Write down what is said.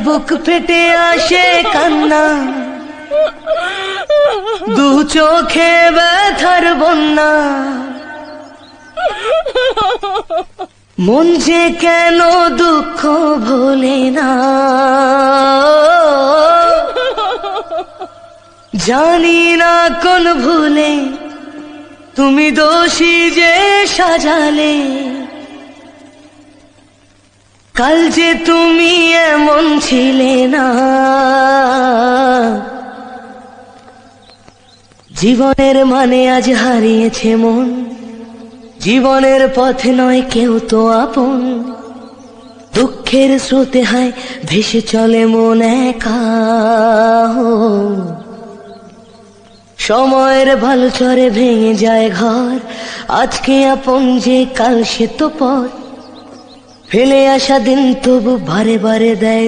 বুক ফেটে আসে কান্না, দু চোখে ব্যথার বন্যা। মন যে কেন দুঃখ ভোলে না, জানি না কোন ভুলে তুমি দোষী যে সাজালে। কাল যে তুমি এমন ছিলে না, জীবনের মানে আজ হারিয়েছে মন। জীবনের পথে নয় কেউ তো আপন, দুঃখের স্রোতে হায় ভেসে চলে মন একা। সময়ের ভালো চরে ভেঙে যায় ঘর, আজকে আপন যে কাল সে তো পর। ফেলে আসা দিন তবু বারে বারে দেয়